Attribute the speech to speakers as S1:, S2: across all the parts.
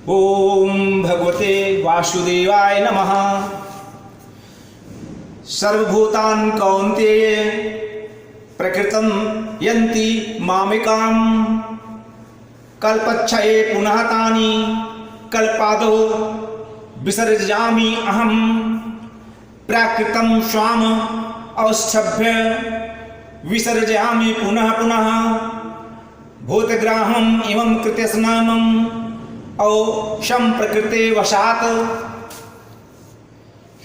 S1: ओम भगवते वासुदेवाय नमः। सर्वभूतान् कौन्तेय प्रकृतं यन्ति मामिकाम् कल्पक्षये पुनः तानि कल्पादौ विसर्जयामि अहम् प्राकृतं स्वाम औष्ठभ्य विसर्जयामि पुनः पुनः भूतग्राहम् इमं कृत्यस्नानम् औषम प्रकृते वशात।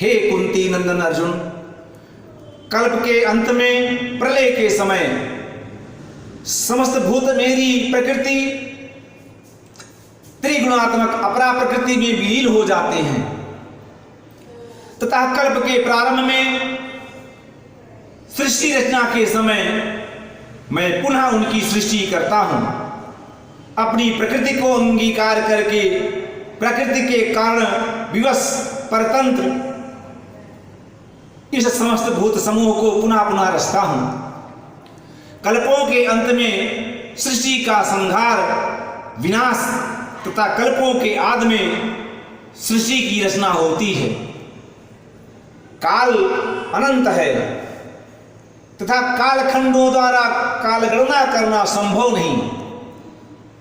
S1: हे कुंती नंदन अर्जुन, कल्प के अंत में प्रलय के समय समस्त भूत मेरी प्रकृति त्रिगुणात्मक अपरा प्रकृति में विलीन हो जाते हैं तथा कल्प के प्रारंभ में सृष्टि रचना के समय मैं पुनः उनकी सृष्टि करता हूं। अपनी प्रकृति को अंगीकार करके प्रकृति के कारण विवश परतंत्र इस समस्त भूत समूह को पुनः पुनः रचता हूं। कल्पों के अंत में सृष्टि का संहार विनाश तथा कल्पों के आदि में सृष्टि की रचना होती है। काल अनंत है तथा कालखंडों द्वारा कालगणना करना संभव नहीं।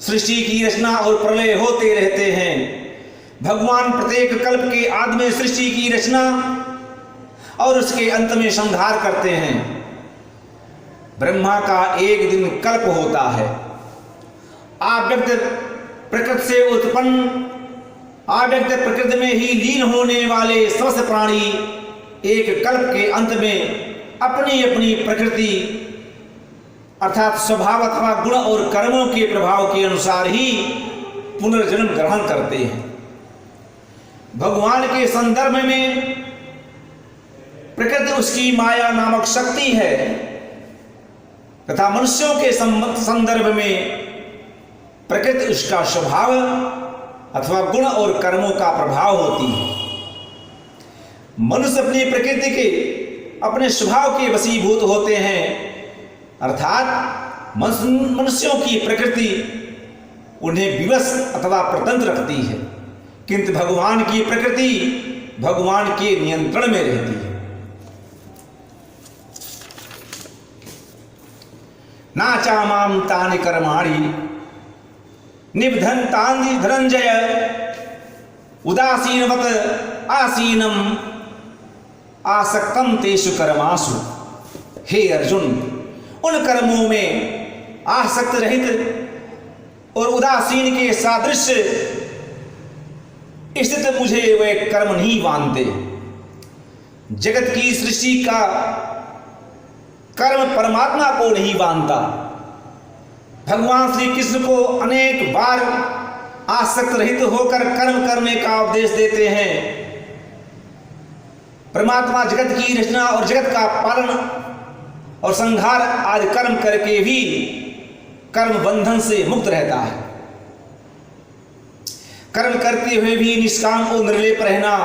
S1: सृष्टि की रचना और प्रलय होते रहते हैं। भगवान प्रत्येक कल्प के आदि में सृष्टि की रचना और उसके अंत में संहार करते हैं। ब्रह्मा का एक दिन कल्प होता है। आव्यक्त प्रकृति से उत्पन्न आव्यक्त प्रकृति में ही लीन होने वाले समस्त प्राणी एक कल्प के अंत में अपनी अपनी प्रकृति अर्थात स्वभाव अथवा गुण और कर्मों के प्रभाव के अनुसार ही पुनर्जन्म ग्रहण करते हैं। भगवान के संदर्भ में प्रकृति उसकी माया नामक शक्ति है तथा मनुष्यों के संदर्भ में प्रकृति उसका स्वभाव अथवा गुण और कर्मों का प्रभाव होती है। मनुष्य अपनी प्रकृति के अपने स्वभाव के वशीभूत होते हैं अर्थात मनुष्यों की प्रकृति उन्हें विवश अथवा प्रतंत्र रखती है, किंतु भगवान की प्रकृति भगवान के नियंत्रण में रहती है। नाचा माम तानि कर्माणि निबधन्तानि धनंजय उदासीनवत आसीनम आसक्तम तेषु कर्मासु। हे अर्जुन, उन कर्मों में आसक्त रहित और उदासीन के सादृश्य स्थित मुझे वे कर्म नहीं मानते। जगत की सृष्टि का कर्म परमात्मा को नहीं मानता। भगवान श्री कृष्ण को अनेक बार आसक्त रहित होकर कर्म करने का उपदेश देते हैं। परमात्मा जगत की रचना और जगत का पालन और संहार आदि कर्म करके भी कर्म बंधन से मुक्त रहता है। कर्म करते हुए भी निष्काम और निर्लेप रहना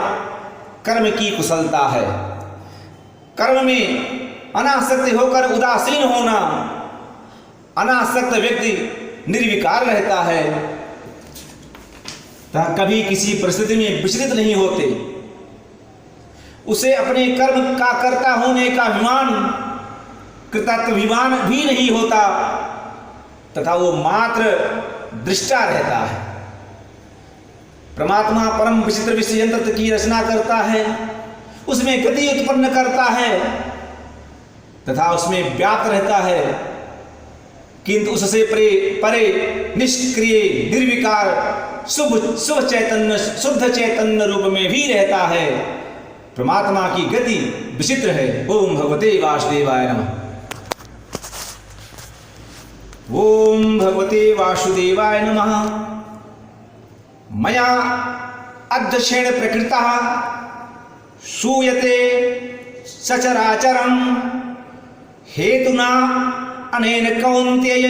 S1: कर्म की कुशलता है। कर्म में अनासक्त होकर उदासीन होना, अनासक्त व्यक्ति निर्विकार रहता है तथा कभी किसी परिस्थिति में विचलित नहीं होते। उसे अपने कर्म का कर्ता होने का अभिमान कृतात्माभिमान भी नहीं होता तथा वो मात्र दृष्टा रहता है। परमात्मा परम विचित्र विषय यंत्र की रचना करता है, उसमें गति उत्पन्न करता है तथा उसमें व्याप्त रहता है, किंतु उससे परे निष्क्रिय निर्विकार शुभ चैतन्य शुद्ध चैतन्य रूप में भी रहता है। परमात्मा की गति विचित्र है। ओम भगवते वासुदेवाय नमः। ओम भगवते वासुदेवाय नमः। मया अध्यक्षेण प्रकृता सूयते सचराचरं हेतुना अनेन कौन्तेय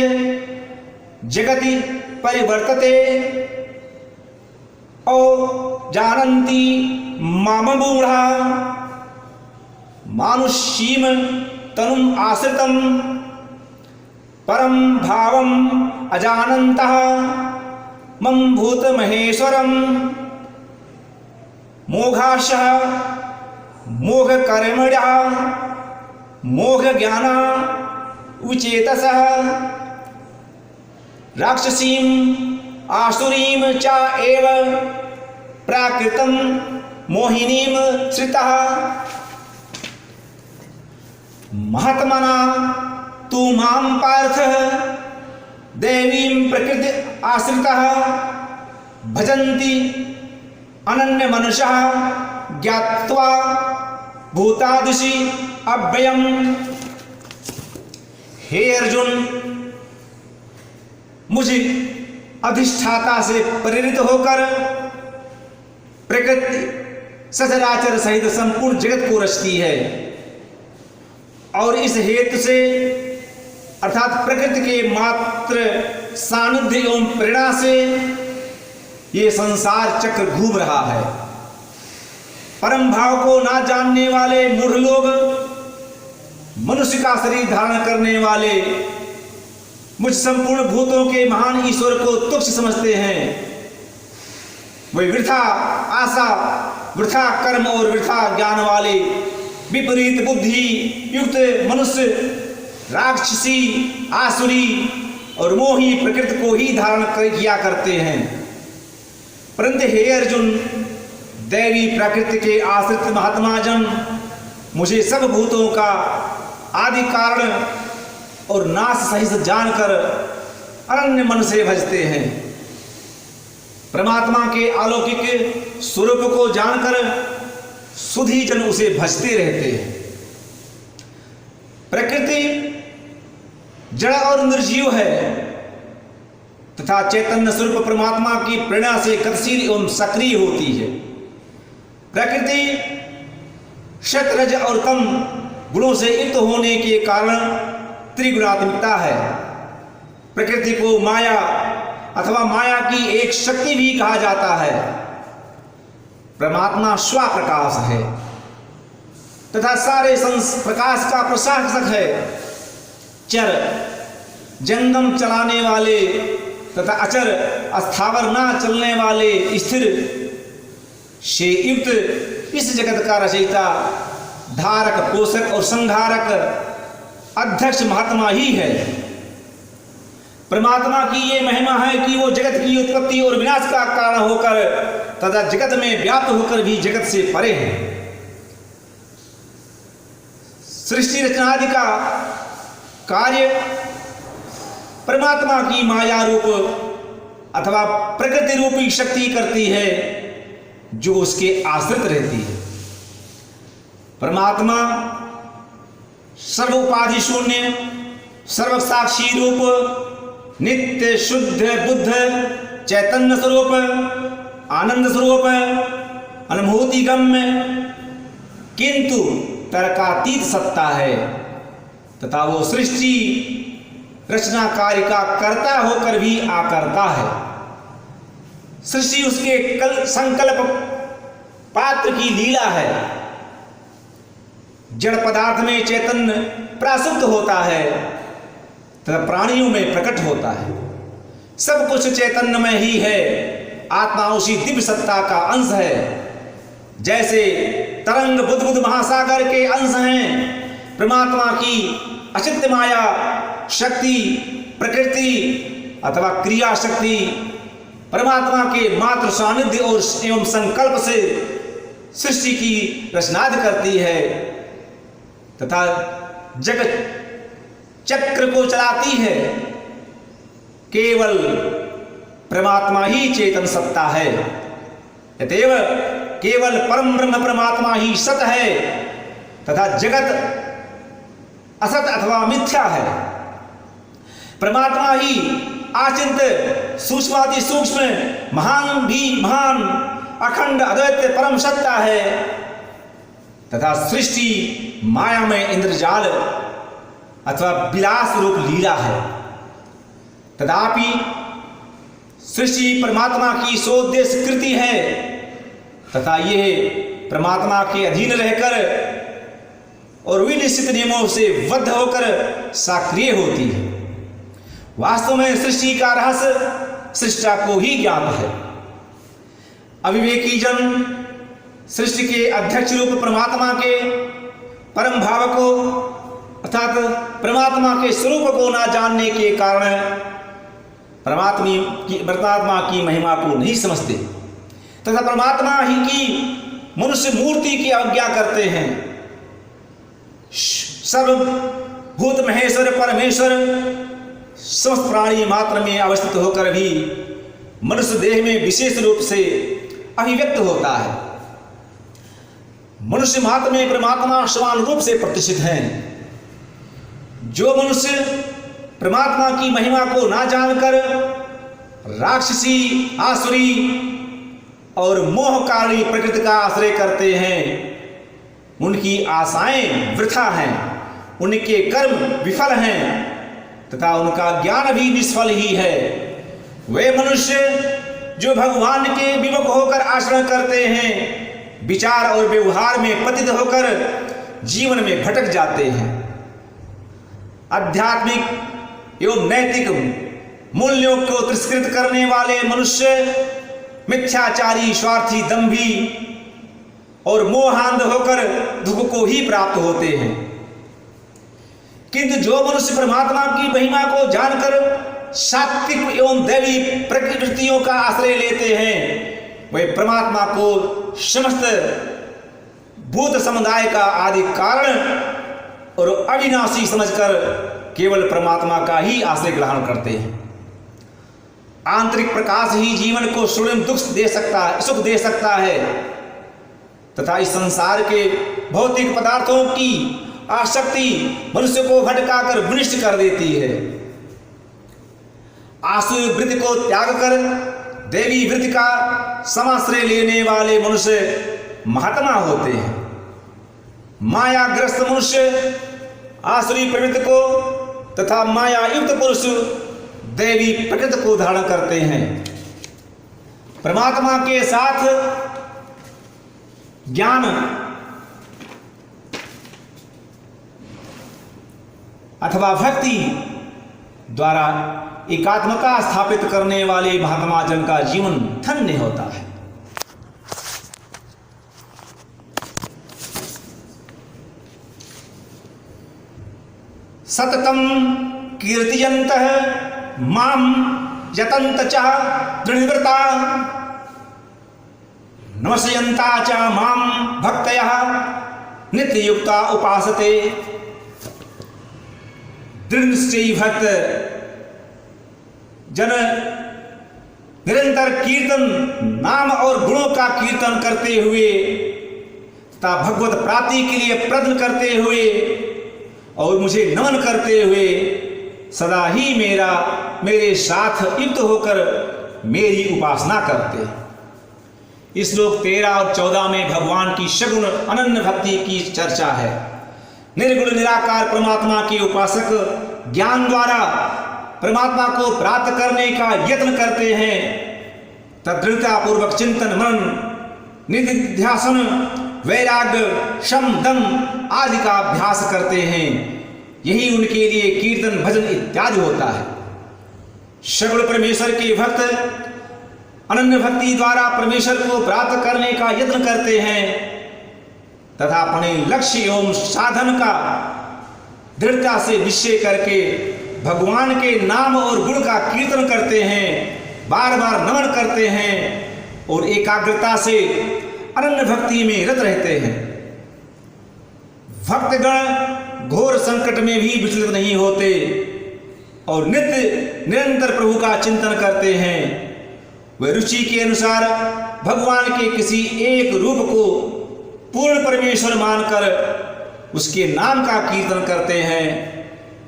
S1: जगति परिवर्तते औ जानन्ति माम मूढ़ा मानुष्यीम तनुम आश्रितं परम भावम अजानन्तः मम भूत महेश्वरम मोघाशः मोघ कर्मणः मोघ ज्ञाना उचेतसः राक्षसीम आसुरीम च एव प्राकृतं मोहिनीम श्रितः महात्मना तु मां पार्थ देवीं प्रकृति आश्रितः भजन्ति अनन्य मनुष्यः ज्ञात्वा भूतादिशि अव्ययम्। हे अर्जुन, मुझे अधिष्ठाता से प्रेरित होकर प्रकृति सचराचर सहित संपूर्ण जगत को रचती है और इस हेतु से अर्थात प्रकृति के मात्र सानिध्य एवं प्रेरणा से ये संसार चक्र घूम रहा है। परम भाव को ना जानने वाले मूढ़ लोग मनुष्य का शरीर धारण करने वाले मुझ संपूर्ण भूतों के महान ईश्वर को तुच्छ समझते हैं। वे वृथा आशा, वृथा कर्म और वृथा ज्ञान वाले विपरीत बुद्धि युक्त मनुष्य राक्षसी, आसुरी और मोही प्रकृति को ही धारण किया करते हैं। परंतु हे अर्जुन, दैवी प्रकृति के आश्रित महात्मा जन मुझे सब भूतों का आदि कारण और नाश सहित जानकर अनन्य मन से भजते हैं। परमात्मा के अलौकिक स्वरूप को जानकर सुधी जन उसे भजते रहते हैं। प्रकृति जड़ और निर्जीव है तथा चैतन्य स्वरूप परमात्मा की प्रेरणा से गतिशील एवं सक्रिय होती है। प्रकृति शत, रज और तम गुणों से युक्त होने के कारण त्रिगुणात्मिकता है। प्रकृति को माया अथवा माया की एक शक्ति भी कहा जाता है। परमात्मा स्वप्रकाश है तथा सारे प्रकाश का प्रशासक है। चर जंगम चलाने वाले तथा अचर अस्थावर ना चलने वाले स्थिर से युक्त इस जगत का रचयिता, धारक, पोषक और संहारक अध्यक्ष महात्मा ही है। परमात्मा की ये महिमा है कि वो जगत की उत्पत्ति और विनाश का कारण होकर तथा जगत में व्याप्त होकर भी जगत से परे है। सृष्टि रचनादि का कार्य परमात्मा की माया रूप अथवा प्रकृति रूपी शक्ति करती है जो उसके आश्रित रहती है। परमात्मा सर्व उपाधि शून्य, सर्व साक्षी रूप, नित्य शुद्ध बुद्ध चैतन्य स्वरूप, आनंद स्वरूप, अनुभूति गम्य किंतु तर्कातीत सत्ता है तथा वो सृष्टि रचना कार्य का कर्ता होकर भी आकर्ता है। सृष्टि उसके संकल्प पात्र की लीला है। जड़ पदार्थ में चैतन्य प्रासुप्त होता है तथा प्राणियों में प्रकट होता है। सब कुछ चैतन्य में ही है। आत्मा उसी दिव्य सत्ता का अंश है। जैसे तरंग बुद्ध महासागर के अंश हैं, परमात्मा की अचिंत्य माया शक्ति, प्रकृति अथवा क्रिया शक्ति परमात्मा के मात्र सानिध्य और एवं संकल्प से सृष्टि की रचनादि करती है तथा जगत चक्र को चलाती है। केवल परमात्मा ही चेतन सत्ता है। अतएव केवल परम ब्रह्म परमात्मा ही सत है तथा जगत असत अथवा मिथ्या है। परमात्मा ही आचिंत्य सूक्ष्माति सूक्ष्म महान भी महान अखंड अद्वैत परम सत्ता है तथा सृष्टि माया में इंद्रजाल अथवा विलास रूप लीला है। तथापि सृष्टि परमात्मा की सोद्देश्य कृति है तथा यह परमात्मा के अधीन रहकर और विनिश्चित नियमों से बद्ध होकर सक्रिय होती है। वास्तव में सृष्टि का रहस्य सृष्टा को ही ज्ञात है। अविवेकी जन सृष्टि के अध्यक्ष रूप परमात्मा के परम भाव को अर्थात परमात्मा के स्वरूप को ना जानने के कारण परमात्मा की महिमा को नहीं समझते तथा परमात्मा ही की मनुष्य मूर्ति की अवज्ञा करते हैं। सर्व भूत महेश्वर परमेश्वर समस्त प्राणी मात्र में अवस्थित होकर भी मनुष्य देह में विशेष रूप से अभिव्यक्त होता है। मनुष्य मात्र में परमात्मा समान रूप से प्रतिष्ठित हैं। जो मनुष्य परमात्मा की महिमा को ना जानकर राक्षसी आसुरी और मोहकारी प्रकृति का आश्रय करते हैं, उनकी आशाएं वृथा हैं, उनके कर्म विफल हैं तथा उनका ज्ञान भी निष्फल ही है। वे मनुष्य जो भगवान के विमुख होकर आचरण करते हैं, विचार और व्यवहार में पतित होकर जीवन में भटक जाते हैं। आध्यात्मिक एवं नैतिक मूल्यों को तिरस्कृत करने वाले मनुष्य मिथ्याचारी, स्वार्थी, दंभी और मोहांध होकर दुख को ही प्राप्त होते हैं। किंतु जो मनुष्य परमात्मा की महिमा को जानकर सात्विक एवं दैवी प्रकृतियों का आश्रय लेते हैं, वे परमात्मा को समस्त भूत समुदाय का आदि कारण और अविनाशी समझकर केवल परमात्मा का ही आश्रय ग्रहण करते हैं। आंतरिक प्रकाश ही जीवन को स्वयं सुख दे सकता है तथा इस संसार के भौतिक पदार्थों की आसक्ति मनुष्य को भटकाकर विनष्ट कर देती है। आसुरी वृत्ति को त्याग कर देवी वृत्ति का समाश्रय लेने वाले मनुष्य महात्मा होते हैं। मायाग्रस्त मनुष्य आसुरी प्रवृत्ति को तथा माया युक्त पुरुष देवी प्रकृति को धारण करते हैं। परमात्मा के साथ ज्ञान अथवा भक्ति द्वारा एकात्मता स्थापित करने वाले महात्मा जन का जीवन धन्य होता है। सततम कीर्तयन्तः माम यतन्त च दृढ़व्रता नमस्यन्ता च माम भक्तयः नित्ययुक्ता उपासते। दृढ़ निश्चयी भक्त जन निरंतर कीर्तन नाम और गुणों का कीर्तन करते हुए तथा भगवत प्राप्ति के लिए प्रयत्न करते हुए और मुझे नमन करते हुए सदा ही मेरे साथ युक्त होकर मेरी उपासना करते। इस श्लोक 13 और 14 में भगवान की सगुण अनन्य भक्ति की चर्चा है। निर्गुण निराकार परमात्मा के उपासक ज्ञान द्वारा परमात्मा को प्राप्त करने का यत्न करते हैं। तदृढ़ता पूर्वक चिंतन, मनन, निधिध्यासन, वैराग्य, शम, दम आदि का अभ्यास करते हैं। यही उनके लिए कीर्तन, भजन इत्यादि होता है। सगुण परमेश्वर के भक्त अनन्य भक्ति द्वारा परमेश्वर को प्राप्त करने का यत्न करते हैं तथा अपने लक्ष्य एवं साधन का दृढ़ता से निश्चय करके भगवान के नाम और गुण का कीर्तन करते हैं, बार बार नमन करते हैं और एकाग्रता से अनन्य भक्ति में रत रहते हैं। भक्तगण घोर संकट में भी विचलित नहीं होते और नित्य निरंतर प्रभु का चिंतन करते हैं। वे रुचि के अनुसार भगवान के किसी एक रूप को पूर्ण परमेश्वर मानकर उसके नाम का कीर्तन करते हैं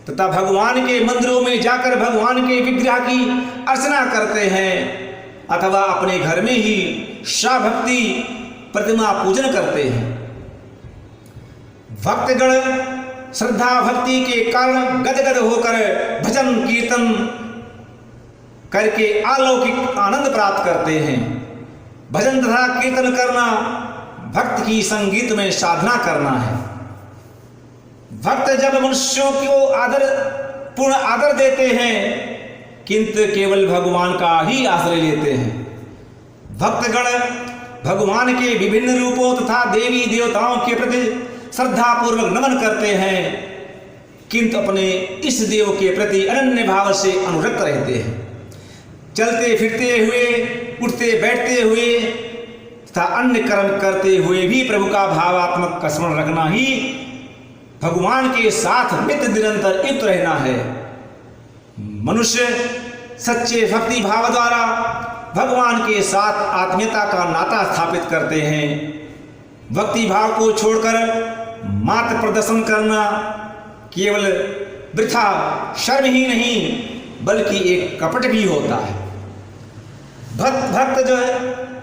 S1: तथा भगवान के मंदिरों में जाकर भगवान के विग्रह की अर्चना करते हैं अथवा अपने घर में ही शाभक्ति प्रतिमा पूजन करते हैं। भक्तगण श्रद्धा भक्ति के कारण गदगद होकर भजन कीर्तन करके अलौकिक आनंद प्राप्त करते हैं। भजन तथा कीर्तन करना भक्त की संगीत में साधना करना है। भक्त जब मनुष्यों को पूर्ण आदर देते हैं, किंतु केवल भगवान का ही आश्रय लेते हैं। भक्तगण भगवान के विभिन्न रूपों तथा देवी देवताओं के प्रति श्रद्धा पूर्वक नमन करते हैं, किंतु अपने इस देव के प्रति अनन्य भाव से अनुरक्त रहते हैं। चलते फिरते हुए, उठते बैठते हुए तथा अन्य कर्म करते हुए भी प्रभु का भावात्मक स्मरण रखना ही भगवान के साथ नित्य निरंतर युक्त रहना है। मनुष्य सच्चे भक्ति भाव द्वारा भगवान के साथ आत्मीयता का नाता स्थापित करते हैं। भक्ति भाव को छोड़कर मात्र प्रदर्शन करना केवल वृथा शर्म ही नहीं बल्कि एक कपट भी होता है। भक्त जो है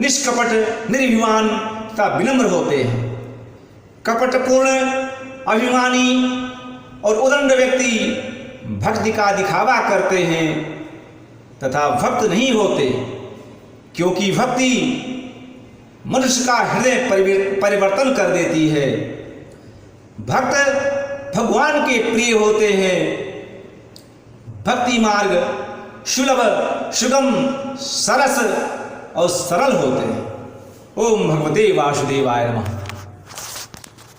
S1: निष्कपट, निर्भिमान तथा विनम्र होते हैं। कपटपूर्ण, अभिमानी और उदंड व्यक्ति भक्ति का दिखावा करते हैं तथा भक्त नहीं होते, क्योंकि भक्ति मनुष्य का हृदय परिवर्तन कर देती है। भक्त भगवान के प्रिय होते हैं। भक्ति मार्ग सुलभ, सुगम, सरस और सरल होते हैं। ओम भगवते वासुदेवाय नमः।